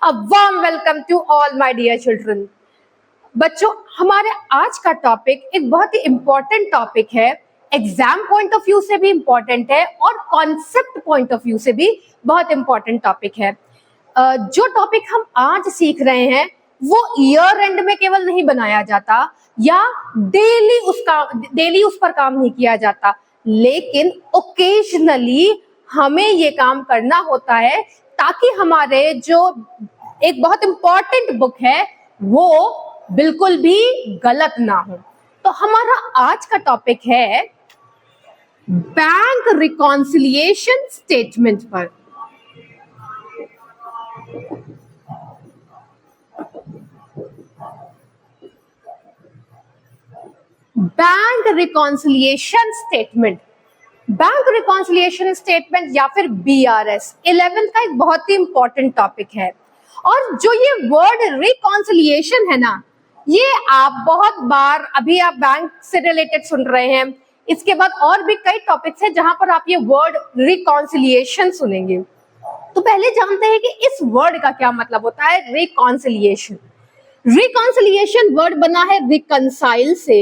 A warm welcome to all my dear children. बच्चों, हमारे आज का टॉपिक एक बहुत ही इम्पोर्टेंट टॉपिक है, एग्जाम पॉइंट ऑफ व्यू से भी इम्पोर्टेंट है और कॉन्सेप्ट पॉइंट ऑफ व्यू से भी बहुत इम्पोर्टेंट टॉपिक है। जो टॉपिक हम आज सीख रहे हैं वो ईयर एंड में केवल नहीं बनाया जाता या डेली उस पर काम नहीं किया जाता, लेकिन ओकेजनली हमें ये काम करना होता है ताकि हमारे जो एक बहुत इंपॉर्टेंट बुक है वो बिल्कुल भी गलत ना हो। तो हमारा आज का टॉपिक है बैंक रिकॉन्सिलिएशन स्टेटमेंट पर। Bank reconciliation statement, bank reconciliation statement या फिर BRS 11 का एक बहुत ही इंपॉर्टेंट टॉपिक है। और जो ये वर्ड रिकॉन्सिलिएशन है ना, ये आप बहुत बार अभी आप बैंक से रिलेटेड सुन रहे हैं, इसके बाद और भी कई टॉपिक्स हैं जहां पर आप ये वर्ड रिकॉन्सिलिएशन सुनेंगे। तो पहले जानते हैं कि इस वर्ड का क्या मतलब होता है। रिकॉन्सिलिएशन, रिकॉन्सिलिएशन वर्ड बना है रिकंसाइल से,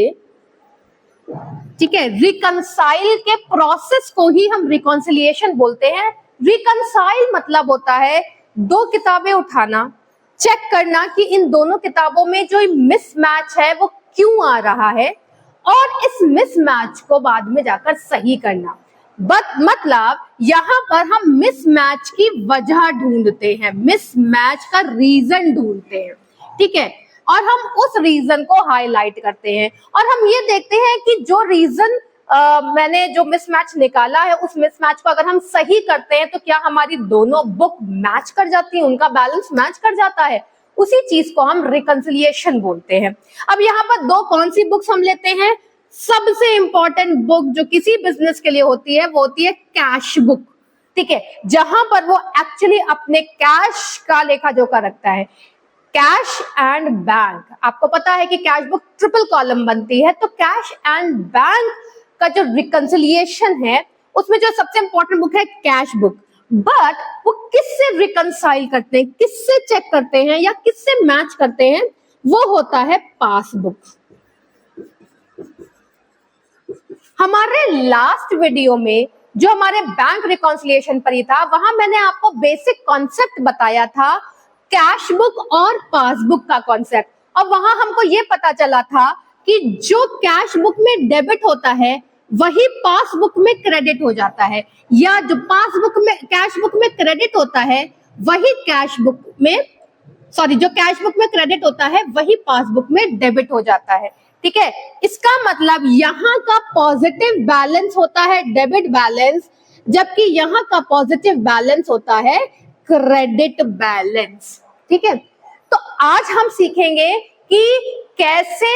ठीक है। रिकंसाइल के प्रोसेस को ही हम रिकॉन्सिलिएशन बोलते हैं। रिकंसाइल मतलब होता है दो किताबें उठाना, चेक करना कि इन दोनों किताबों में जो मिसमैच है वो क्यों आ रहा है और इस मिसमैच को बाद में जाकर सही करना। मतलब यहाँ पर हम मिसमैच की वजह ढूंढते हैं, मिसमैच का रीजन ढूंढते हैं, ठीक है। और हम उस रीजन को हाईलाइट करते हैं और हम ये देखते हैं कि जो रीजन मैंने जो मिसमैच निकाला है उस मिसमैच को अगर हम सही करते हैं तो क्या हमारी दोनों बुक मैच कर जाती है, उनका बैलेंस मैच कर जाता है। उसी चीज को हम रिकंसिलिएशन बोलते हैं। अब यहाँ पर दो कौन सी बुक्स हम लेते हैं। सबसे इंपॉर्टेंट बुक जो किसी बिजनेस के लिए होती है वो होती है कैश बुक, ठीक है, जहां पर वो एक्चुअली अपने कैश का लेखा जोखा रखता है। कैश एंड बैंक, आपको पता है कि कैश बुक ट्रिपल कॉलम बनती है, तो कैश एंड बैंक का जो रिकंसिलिएशन है उसमें जो सबसे इंपॉर्टेंट बुक है कैश बुक। बट वो किससे रिकंसाइल करते हैं, किससे चेक करते हैं या किससे मैच करते हैं, वो होता है पासबुक। हमारे लास्ट वीडियो में जो हमारे बैंक रिकॉन्सिलिएशन पर ही था, वहां मैंने आपको बेसिक कॉन्सेप्ट बताया था कैश बुक और पासबुक का कॉन्सेप्ट। और वहां हमको ये पता चला था कि जो कैश बुक में डेबिट होता है वही पासबुक में क्रेडिट हो जाता है, या जो पासबुक में कैश बुक में क्रेडिट होता है वही कैश बुक में जो कैश बुक में क्रेडिट होता है वही पासबुक में डेबिट हो जाता है, ठीक है। इसका मतलब यहाँ का पॉजिटिव बैलेंस होता है डेबिट बैलेंस, जबकि यहाँ का पॉजिटिव बैलेंस होता है क्रेडिट बैलेंस, ठीक है। तो आज हम सीखेंगे कि कैसे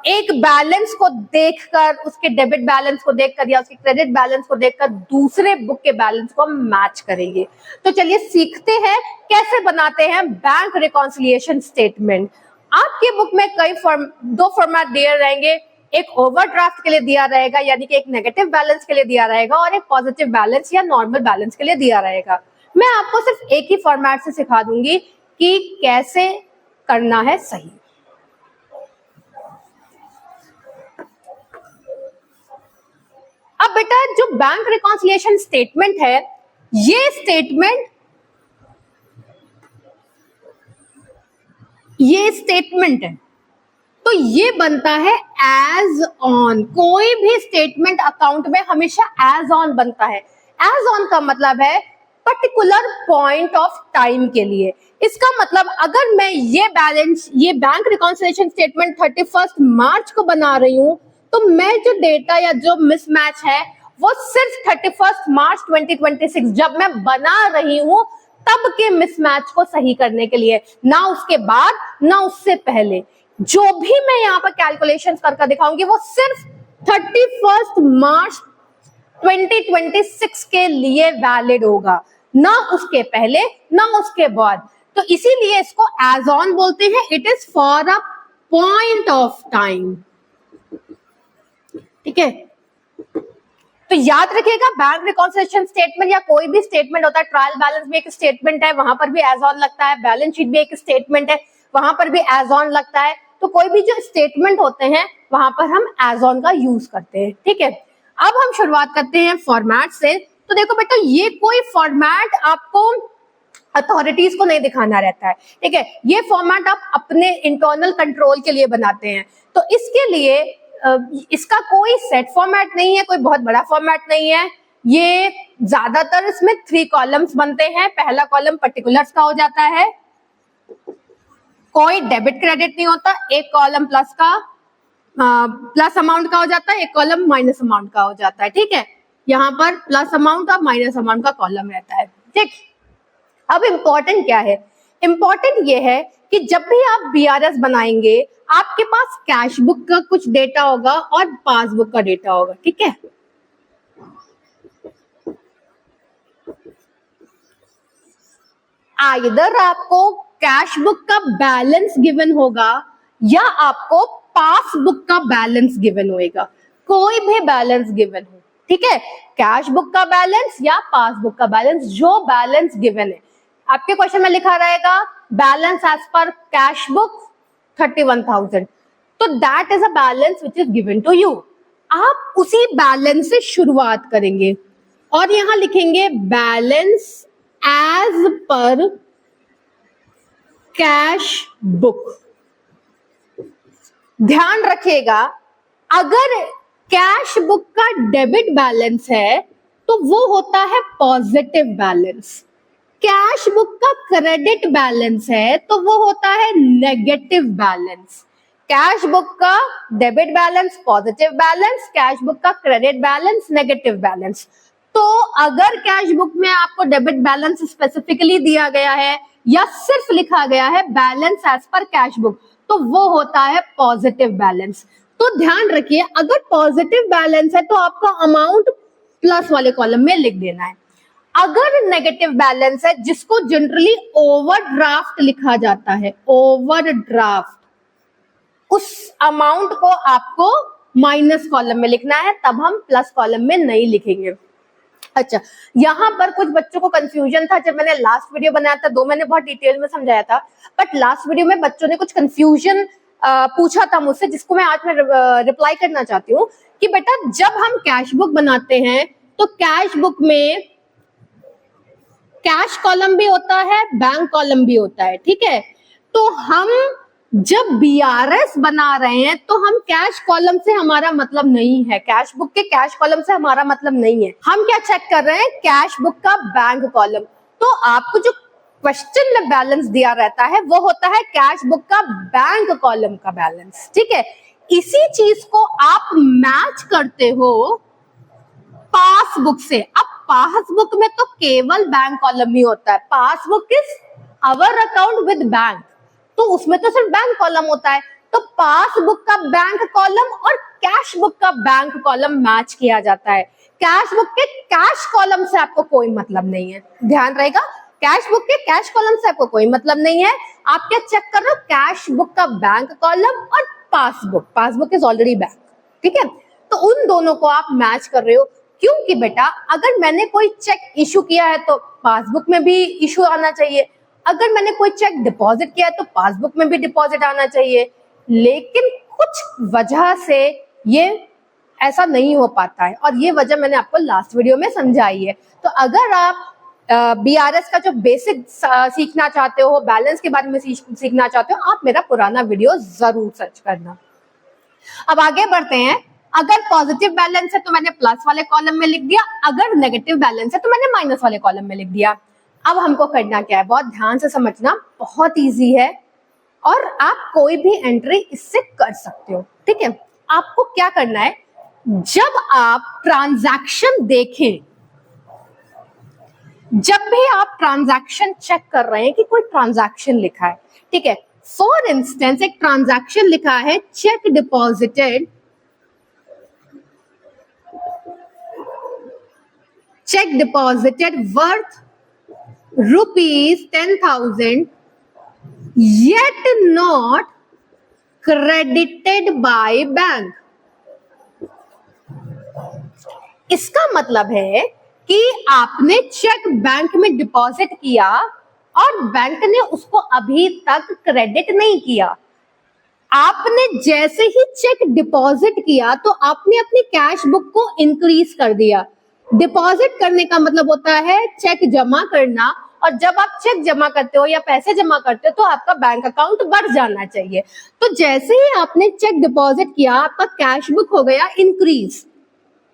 एक बैलेंस को देखकर, उसके डेबिट बैलेंस को देखकर या उसके क्रेडिट बैलेंस को देखकर दूसरे बुक के बैलेंस को हम मैच करेंगे। तो चलिए सीखते हैं कैसे बनाते हैं बैंक रिकॉन्सिलिएशन स्टेटमेंट। आपके बुक में दो फॉर्मेट दिए रहेंगे, एक ओवरड्राफ्ट के लिए दिया रहेगा यानी कि एक नेगेटिव बैलेंस के लिए दिया रहेगा और एक पॉजिटिव बैलेंस या नॉर्मल बैलेंस के लिए दिया रहेगा। मैं आपको सिर्फ एक ही फॉर्मेट से सिखा दूंगी कि कैसे करना है सही। अब बेटा जो बैंक रिकॉन्सिलिएशन स्टेटमेंट है, ये स्टेटमेंट है, तो ये बनता है एज ऑन। कोई भी स्टेटमेंट अकाउंट में हमेशा एज ऑन बनता है। एज ऑन का मतलब है पर्टिकुलर पॉइंट ऑफ टाइम के लिए। इसका मतलब अगर मैं ये बैंक रिकॉन्सिलिएशन स्टेटमेंट 31 मार्च को बना रही हूं, तो मैं जो डेटा या जो मिसमैच है वो सिर्फ 31 मार्च 2026 जब मैं बना रही हूं तब के मिसमैच को सही करने के लिए, ना उसके बाद ना उससे पहले। जो भी मैं यहाँ पर कैलकुलेशंस करके दिखाऊंगी वो सिर्फ 31 मार्च 2026 के लिए वैलिड होगा, ना उसके पहले ना उसके बाद। तो इसीलिए इसको एज ऑन बोलते हैं। It is for a point of time, ठीक है। तो तो याद रखिएगा बैंक रिकॉन्सिलिएशन स्टेटमेंट या कोई भी स्टेटमेंट होता है, ट्रायल बैलेंस भी एक स्टेटमेंट है, वहां पर भी एज ऑन लगता है, बैलेंस शीट भी एक स्टेटमेंट है, वहां पर भी एज ऑन लगता है। तो कोई भी जो स्टेटमेंट होते हैं वहां पर हम एज ऑन का यूज करते हैं, ठीक है। अब हम शुरुआत करते हैं फॉर्मेट से। तो देखो बेटा, ये कोई फॉर्मेट आपको अथॉरिटीज को नहीं दिखाना रहता है, ठीक है। ये फॉर्मेट आप अपने इंटरनल कंट्रोल के लिए बनाते हैं। तो इसके लिए इसका कोई सेट फॉर्मेट नहीं है, कोई बहुत बड़ा फॉर्मेट नहीं है। ये ज्यादातर इसमें 3 कॉलम्स बनते हैं। पहला कॉलम पर्टिकुलर्स का हो जाता है, कोई डेबिट क्रेडिट नहीं होता। एक कॉलम प्लस अमाउंट का हो जाता है, एक कॉलम माइनस अमाउंट का हो जाता है, ठीक है। यहाँ पर प्लस अमाउंट और माइनस अमाउंट का कॉलम रहता है, ठीक। अब इम्पोर्टेंट क्या है? इम्पोर्टेंट ये है कि जब भी आप बीआरएस बनाएंगे आपके पास कैश बुक का कुछ डेटा होगा और पासबुक का डेटा होगा, ठीक है। आइदर आपको कैश बुक का बैलेंस गिवन होगा या आपको पासबुक का बैलेंस गिवन होगा, कोई भी बैलेंस गिवन हो, ठीक है। कैश बुक का बैलेंस या पासबुक का बैलेंस, जो बैलेंस गिवन है। आपके क्वेश्चन में लिखा रहेगा balance as per cash book 31,000, तो that is a balance which is given to you. आप उसी बैलेंस से शुरुआत करेंगे और यहां लिखेंगे balance as per cash book. ध्यान रखिएगा, अगर कैश बुक का डेबिट बैलेंस है तो वो होता है पॉजिटिव बैलेंस। कैश बुक का क्रेडिट बैलेंस है तो वो होता है नेगेटिव बैलेंस। कैश बुक का debit balance positive balance, cash book का क्रेडिट बैलेंस नेगेटिव बैलेंस। तो अगर कैश बुक में आपको डेबिट बैलेंस स्पेसिफिकली दिया गया है या सिर्फ लिखा गया है balance as per cash book, तो वो होता है पॉजिटिव बैलेंस। तो ड्यान रखिए, अगर पॉजिटिव बैलेंस है तो आपका अमाउंट प्लस वाले कॉलम में लिख देना है। अगर नेगेटिव बैलेंस है, जिसको जनरली ओवरड्राफ्ट लिखा जाता है, ओवरड्राफ्ट, उस अमाउंट को आपको माइनस कॉलम में लिखना है, तब हम प्लस कॉलम में नहीं लिखेंगे। अच्छा, यहाँ पर कुछ बच्चों को कंफ्यूजन था। जब मैंने लास्ट वीडियो बनाया था 2 महीने बहुत डिटेल में समझाया था, बट लास्ट वीडियो में बच्चों ने कुछ कंफ्यूजन पूछा था मुझसे, जिसको मैं आज मैं रिप्लाई करना चाहती हूँ कि बेटा जब हम कैश बुक बनाते हैं तो कैश बुक में कैश कॉलम भी होता है, बैंक कॉलम भी होता है, ठीक है। तो हम जब बीआरएस बना रहे हैं तो हम कैश कॉलम से हमारा मतलब नहीं है, कैश बुक के कैश कॉलम से हमारा मतलब नहीं है। हम क्या चेक कर रहे हैं? कैश बुक का बैंक कॉलम। तो आपको जो क्वेश्चन में बैलेंस दिया रहता है वो होता है कैश बुक का बैंक कॉलम का बैलेंस, ठीक है। इसी चीज को आप मैच करते हो पासबुक से। अब पासबुक में तो केवल बैंक कॉलम ही होता है। Passbook is our account with bank, तो उसमें तो सिर्फ बैंक कॉलम होता है। तो पासबुक का बैंक कॉलम और कैश बुक का बैंक कॉलम मैच किया जाता है। कैश बुक के कैश कॉलम से आपको कोई मतलब नहीं है, ध्यान रहेगा। कैश बुक के कैश कॉलम से आपको कोई मतलब नहीं है। आप क्या चेक कर रहे हो? कैश बुक का बैंक कॉलम और passbook. Passbook is already bank, ठीक है। तो उन दोनों को आप मैच कर रहे हो, क्योंकि बेटा अगर मैंने कोई चेक इशू किया है तो पासबुक में भी इशू आना चाहिए, अगर मैंने कोई चेक डिपॉजिट किया है तो पासबुक में भी डिपॉजिट आना चाहिए। लेकिन कुछ वजह से ये ऐसा नहीं हो पाता है, और ये वजह मैंने आपको लास्ट वीडियो में समझाई है। तो अगर आप बीआरएस का जो बेसिक सीखना चाहते हो, बैलेंस के बारे में सीखना चाहते हो, आप मेरा पुराना वीडियो जरूर सर्च करना। अब आगे बढ़ते हैं। अगर पॉजिटिव बैलेंस है तो मैंने प्लस वाले कॉलम में लिख दिया, अगर नेगेटिव बैलेंस है तो मैंने माइनस वाले कॉलम में लिख दिया। अब हमको करना क्या है? बहुत ध्यान से समझना, बहुत इजी है और आप कोई भी एंट्री इससे कर सकते हो, ठीक है। आपको क्या करना है, जब आप ट्रांजैक्शन देखें, जब भी आप ट्रांजैक्शन चेक कर रहे हैं कि कोई ट्रांजैक्शन लिखा है, ठीक है। फॉर इंस्टेंस एक ट्रांजैक्शन लिखा है check deposited, check deposited worth ₹10,000 yet not credited by bank। इसका मतलब है कि आपने चेक बैंक में डिपॉजिट किया और बैंक ने उसको अभी तक क्रेडिट नहीं किया। आपने जैसे ही चेक डिपॉजिट किया तो आपने अपनी कैश बुक को इंक्रीज कर दिया। डिपॉजिट करने का मतलब होता है चेक जमा करना, और जब आप चेक जमा करते हो या पैसे जमा करते हो तो आपका बैंक अकाउंट बढ़ जाना चाहिए। तो जैसे ही आपने चेक डिपॉजिट किया आपका कैश बुक हो गया इंक्रीज।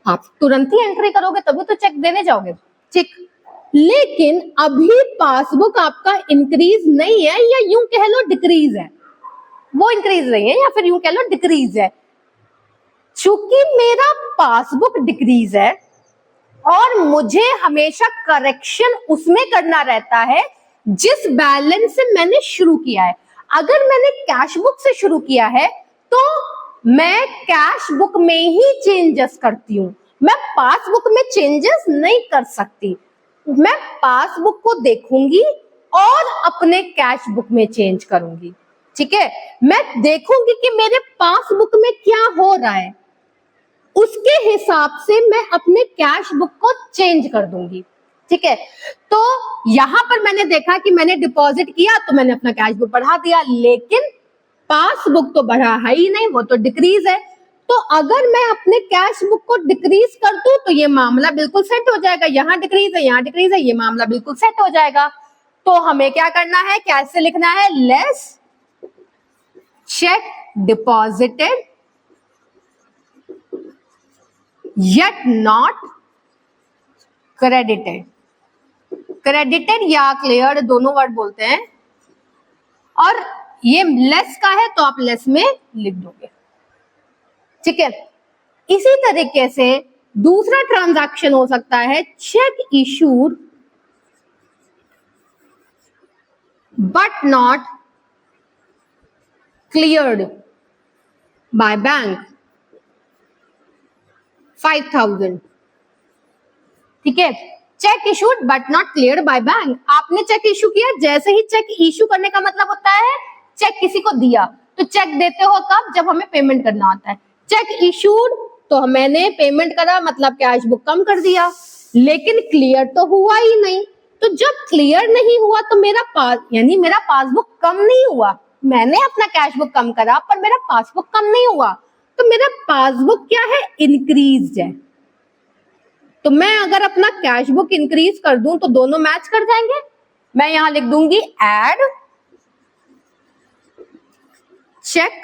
आप तुरंत ही एंट्री करोगे तभी तो चेक देने जाओगे, ठीक। लेकिन अभी पासबुक आपका इंक्रीज नहीं है, या यूं कह लो डिक्रीज है, वो इंक्रीज नहीं है, या फिर यूं कह लो डिक्रीज है। चूंकि मेरा पासबुक डिक्रीज है और मुझे हमेशा करेक्शन उसमें करना रहता है जिस बैलेंस से मैंने शुरू किया है। अगर मैंने कैश बुक से शुरू किया है तो मैं कैश बुक में ही चेंजेस करती हूँ, मैं पासबुक में चेंजेस नहीं कर सकती। मैं पासबुक को देखूंगी और अपने कैश बुक में चेंज करूंगी, ठीक है। मैं देखूंगी कि मेरे पासबुक में क्या हो रहा है, उसके हिसाब से मैं अपने कैश बुक को चेंज कर दूंगी, ठीक है। तो यहां पर मैंने देखा कि मैंने डिपॉजिट किया तो मैंने अपना कैश बुक बढ़ा दिया, लेकिन पासबुक तो बढ़ा है ही नहीं, वो तो डिक्रीज है। तो अगर मैं अपने कैश बुक को डिक्रीज कर दूं तो ये मामला बिल्कुल सेट हो जाएगा। यहाँ डिक्रीज है, यहाँ डिक्रीज है, ये मामला बिल्कुल सेट हो जाएगा। तो हमें क्या करना है, कैसे लिखना है, less check deposited yet not credited। Credited या क्लियर्ड दोनों वर्ड बोलते हैं, और ये लेस का है तो आप लेस में लिख दोगे, ठीक है। इसी तरीके से दूसरा ट्रांजैक्शन हो सकता है check issued but not cleared by bank 5,000, ठीक है। Check issued but not cleared by bank, आपने चेक इशू किया, जैसे ही चेक इशू करने का मतलब होता है चेक किसी को दिया। तो चेक देते हो कब, जब हमें पेमेंट करना होता है। चेक इशूड तो मैंने पेमेंट करा, मतलब कैश बुक कम कर दिया, लेकिन क्लियर तो हुआ ही नहीं। तो जब क्लियर नहीं हुआ तो यानी मेरा पासबुक कम नहीं हुआ, मैंने अपना कैश बुक कम करा पर मेरा पासबुक कम नहीं हुआ, तो मेरा पासबुक क्या है, इंक्रीज है। तो मैं अगर अपना कैश बुक इंक्रीज कर दूं तो दोनों मैच कर जाएंगे। मैं यहां लिख दूंगी add cheque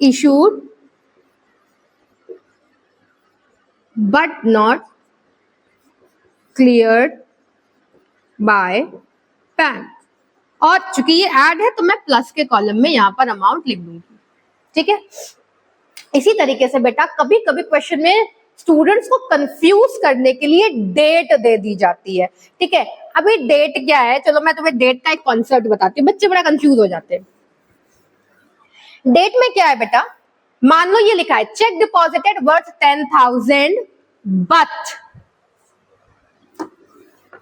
issued but not cleared by bank, और चूंकि ये ऐड है तो मैं प्लस के कॉलम में यहां पर अमाउंट लिख दूंगी, ठीक है। इसी तरीके से बेटा कभी कभी क्वेश्चन में स्टूडेंट्स को कंफ्यूज करने के लिए डेट दे दी जाती है, ठीक है। अभी डेट क्या है, चलो मैं तुम्हें डेट का एक कॉन्सेप्ट बताती हूँ, बच्चे बड़ा कंफ्यूज हो जाते हैं। डेट में क्या है बेटा, मान लो ये लिखा है चेक डिपॉजिटेड वर्थ 10,000 बट,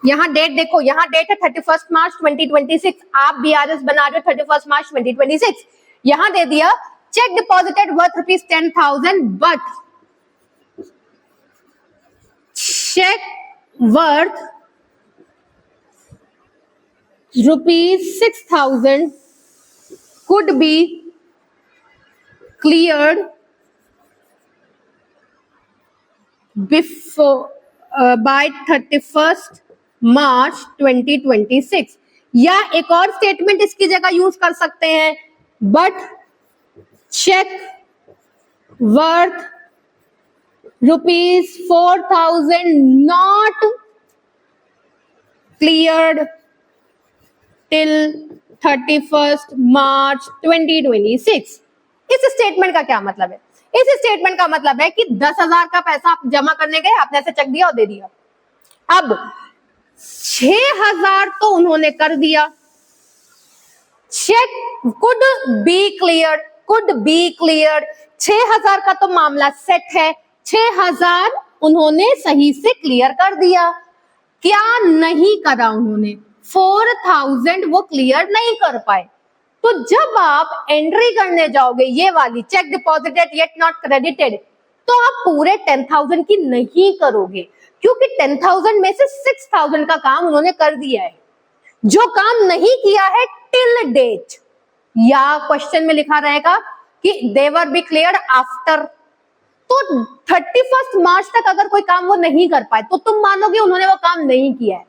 यहाँ डेट देखो, यहाँ डेट है 31 मार्च 2026, आप बीआरएस बना रहे हो 31 मार्च 2026, यहाँ दे दिया cheque deposited worth rupees 10,000 but cheque worth rupees 6,000 could be cleared before by 31st March 2026। या एक और स्टेटमेंट इसकी जगह यूज कर सकते हैं, but cheque worth rupees 4,000 not cleared till 31st March 2026। इस स्टेटमेंट का क्या मतलब है, इस स्टेटमेंट का मतलब है कि 10,000 का पैसा आप जमा करने गए, आपने ऐसे चेक दिया और दे दिया। अब 6,000 तो उन्होंने कर दिया, चेक कुड बी क्लियर्ड, 6,000 का तो मामला सेट है, 6,000 उन्होंने सही से क्लियर कर दिया। क्या नहीं करा उन्होंने, 4,000 वो क्लियर नहीं कर पाए। तो जब आप एंट्री करने जाओगे ये वाली check deposited yet not credited, तो आप पूरे 10,000 की नहीं करोगे, क्योंकि 10,000 में से 6,000 का काम उन्होंने कर दिया है। जो काम नहीं किया है टिल डेट, या क्वेश्चन में लिखा रहेगा कि दे वर बी क्लियर्ड आफ्टर, तो 31 मार्च तक अगर कोई काम वो नहीं कर पाए तो तुम मानोगे उन्होंने वो काम नहीं किया है।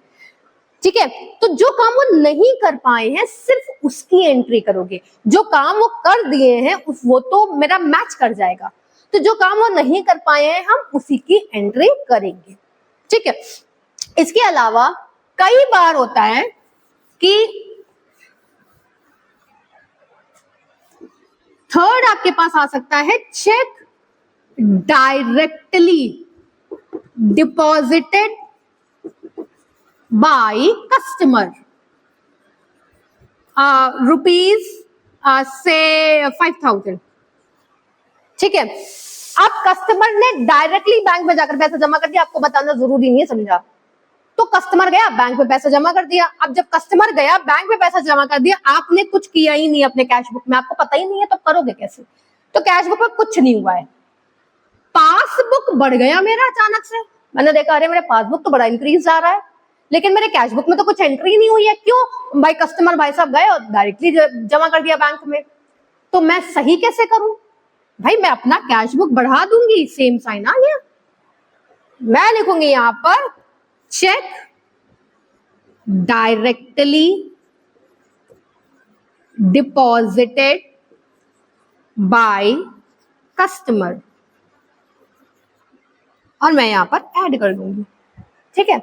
ठीक है, तो जो काम वो नहीं कर पाए हैं सिर्फ उसकी एंट्री करोगे। जो काम वो कर दिए हैं वो तो मेरा मैच कर जाएगा, तो जो काम वो नहीं कर पाए हैं हम उसी की एंट्री करेंगे। ठीक है, इसके अलावा कई बार होता है कि थर्ड आपके पास आ सकता है cheque directly deposited by customer rupees से 5,000। ठीक है, अब कस्टमर ने डायरेक्टली बैंक में जाकर पैसा जमा कर दिया, आपको बताना जरूरी नहीं है, समझा? तो कस्टमर गया बैंक में पैसा जमा कर दिया। अब जब कस्टमर गया बैंक में पैसा जमा कर दिया, आपने कुछ किया ही नहीं अपने कैश बुक में, आपको पता ही नहीं है, तो करोगे कैसे? तो कैश बुक में कुछ नहीं हुआ है, पासबुक बढ़ गया मेरा अचानक से, मैंने देखा अरे मेरे पासबुक तो बड़ा इंक्रीज जा रहा है, लेकिन मेरे कैश बुक में तो कुछ एंट्री नहीं हुई है। क्यों भाई? कस्टमर भाई साहब गए और डायरेक्टली जमा कर दिया बैंक में। तो मैं सही कैसे करूं भाई? मैं अपना कैश बुक बढ़ा दूंगी, सेम साइन आ गया, मैं लिखूंगी यहां पर cheque directly deposited by customer, और मैं यहां पर ऐड कर दूंगी। ठीक है,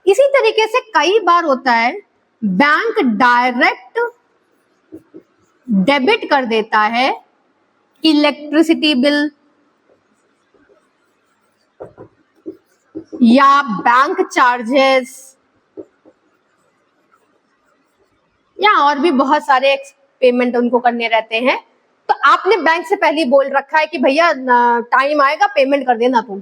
इसी तरीके से कई बार होता है बैंक डायरेक्ट डेबिट कर देता है इलेक्ट्रिसिटी बिल या बैंक चार्जेस या और भी बहुत सारे पेमेंट उनको करने रहते हैं। तो आपने बैंक से पहले बोल रखा है कि भैया टाइम आएगा पेमेंट कर देना तुम,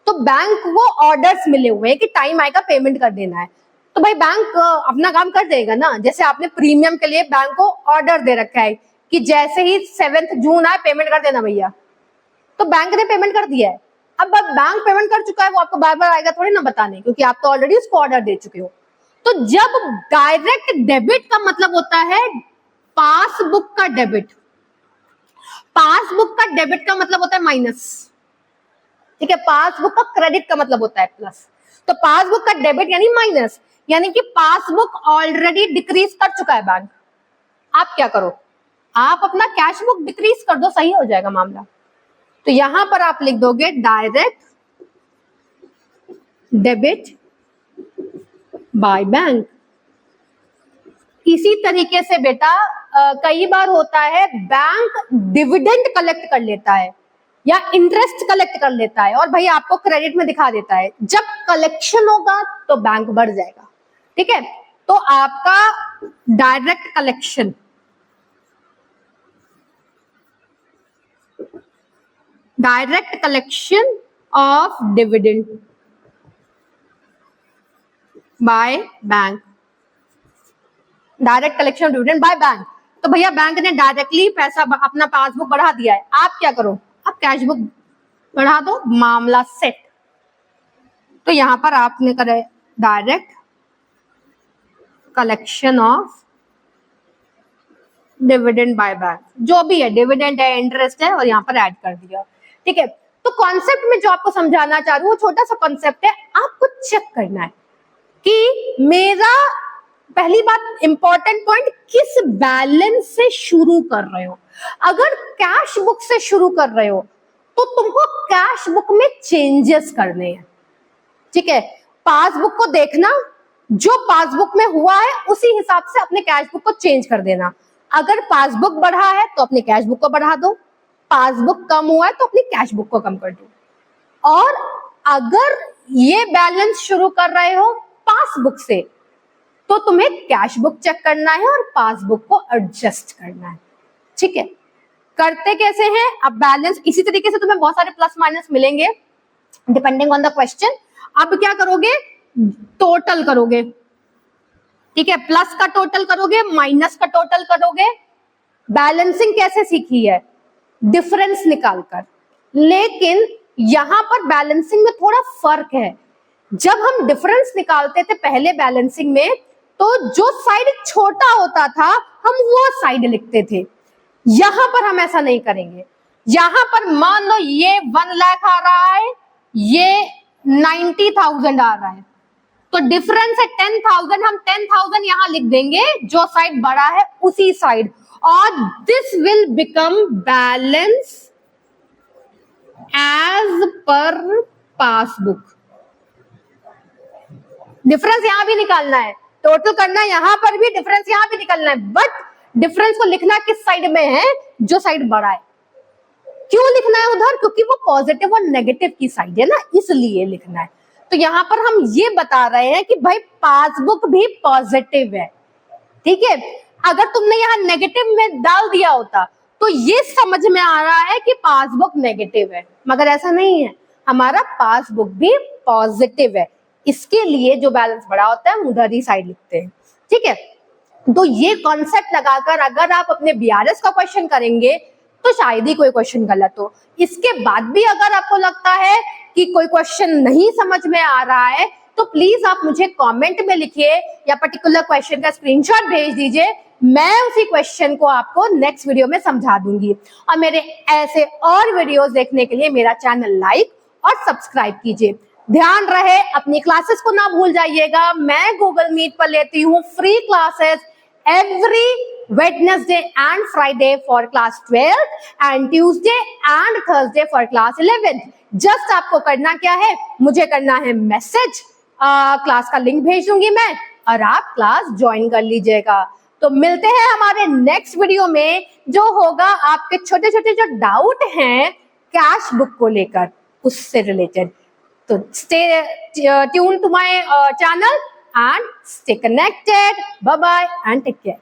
तो बैंक को ऑर्डर्स मिले हुए हैं कि टाइम आएगा पेमेंट कर देना है, तो भाई बैंक अपना काम कर देगा ना। जैसे आपने प्रीमियम के लिए बैंक को ऑर्डर दे रखा है कि जैसे ही 7 जून आए पेमेंट कर देना भैया, तो बैंक ने पेमेंट कर दिया है। अब बैंक पेमेंट कर चुका है, वो आपको बार बार आएगा थोड़ी ना बताने, क्योंकि आप तो ऑलरेडी उसको ऑर्डर दे चुके हो। तो जब डायरेक्ट डेबिट का मतलब होता है पासबुक का डेबिट, पासबुक का डेबिट का मतलब होता है माइनस। ठीक है, पासबुक का क्रेडिट का मतलब होता है प्लस। तो पासबुक का डेबिट यानी माइनस, यानी कि पासबुक ऑलरेडी डिक्रीज कर चुका है बैंक। आप क्या करो? आप अपना कैश बुक डिक्रीज कर दो, सही हो जाएगा मामला। तो यहां पर आप लिख दोगे डायरेक्ट डेबिट बाय बैंक। इसी तरीके से बेटा कई बार होता है बैंक डिविडेंड कलेक्ट कर लेता है या इंटरेस्ट कलेक्ट कर लेता है और भाई आपको क्रेडिट में दिखा देता है। जब कलेक्शन होगा तो बैंक बढ़ जाएगा। ठीक है, तो आपका direct collection of dividend by bank, direct collection of dividend by bank. तो भैया बैंक ने डायरेक्टली पैसा अपना पासबुक बढ़ा दिया है, आप क्या करो? आप कैश बुक बढ़ा दो, मामला सेट। तो यहां पर आपने करे direct collection of dividend by bank, जो भी है डिविडेंड है इंटरेस्ट है, और यहां पर ऐड कर दिया। ठीक है, तो कॉन्सेप्ट में जो आपको समझाना चाह रही हूँ वो छोटा सा कॉन्सेप्ट है, आपको चेक करना है कि मेरा पहली बात इंपॉर्टेंट पॉइंट किस बैलेंस से शुरू कर रहे हो। अगर कैश बुक से शुरू कर रहे हो तो तुमको कैश बुक में चेंजेस करने हैं। ठीक है, पासबुक को देखना, जो पासबुक में हुआ है उसी हिसाब से अपने कैश बुक को चेंज कर देना। अगर पासबुक बढ़ा है तो अपने कैश बुक को बढ़ा दो, पासबुक कम हुआ है तो अपनी कैश बुक को कम कर दो। और अगर ये बैलेंस शुरू कर रहे हो पासबुक से तो तुम्हें कैश बुक चेक करना है और पासबुक को एडजस्ट करना है। ठीक है, करते कैसे हैं? अब बैलेंस इसी तरीके से तुम्हें बहुत सारे प्लस माइनस मिलेंगे डिपेंडिंग ऑन द क्वेश्चन। अब क्या करोगे? टोटल करोगे। ठीक है, प्लस का टोटल करोगे, माइनस का टोटल करोगे। बैलेंसिंग कैसे सीखी है? डिफरेंस निकालकर, लेकिन यहां पर बैलेंसिंग में थोड़ा फर्क है। जब हम डिफरेंस निकालते थे पहले बैलेंसिंग में, तो जो साइड छोटा होता था हम वो साइड लिखते थे। यहां पर हम ऐसा नहीं करेंगे। यहां पर मान लो ये 1 लाख आ रहा है, ये 90,000 आ रहा है, तो डिफरेंस है 10,000। हम 10,000 यहां लिख देंगे, जो साइड बड़ा है उसी साइड, और this will become balance as per passbook. Difference यहां भी निकालना है, टोटल करना है, यहां पर भी डिफरेंस यहां भी निकालना है, बट डिफरेंस को लिखना किस साइड में है, जो साइड बड़ा है। क्यों लिखना है उधर? क्योंकि वो पॉजिटिव और नेगेटिव की साइड है ना, इसलिए लिखना है। तो यहां पर हम ये बता रहे हैं कि भाई पासबुक भी पॉजिटिव है, ठीक है। अगर तुमने यहाँ नेगेटिव में डाल दिया होता तो ये समझ में आ रहा है कि पासबुक नेगेटिव है, मगर ऐसा नहीं है, हमारा पासबुक भी पॉजिटिव है। इसके लिए जो बैलेंस बड़ा होता है हम उधर ही साइड लिखते हैं, ठीक है। तो ये कॉन्सेप्ट लगाकर अगर आप अपने बीआरएस का क्वेश्चन करेंगे तो शायद ही कोई क्वेश्चन गलत हो। इसके बाद भी अगर आपको लगता है कि कोई क्वेश्चन नहीं समझ में आ रहा है, तो प्लीज आप मुझे कमेंट में लिखिए या पर्टिकुलर क्वेश्चन का स्क्रीनशॉट भेज दीजिए, मैं उसी क्वेश्चन को आपको नेक्स्ट वीडियो में समझा दूंगी। और मेरे ऐसे और वीडियोस देखने के लिए मेरा चैनल लाइक और सब्सक्राइब कीजिए। ध्यान रहे अपनी क्लासेस को ना भूल जाइएगा। मैं गूगल मीट पर लेती हूँ free classes every Wednesday and Friday for class 12th and Tuesday and Thursday for class 11th। Just आपको करना क्या है, मुझे करना है मैसेज, क्लास का लिंक भेज दूंगी मैं और आप क्लास ज्वाइन कर लीजिएगा। तो मिलते हैं हमारे नेक्स्ट वीडियो में, जो होगा आपके छोटे छोटे जो डाउट हैं कैश बुक को लेकर, उससे रिलेटेड। तो stay tuned to my channel and stay connected. Bye bye and take care.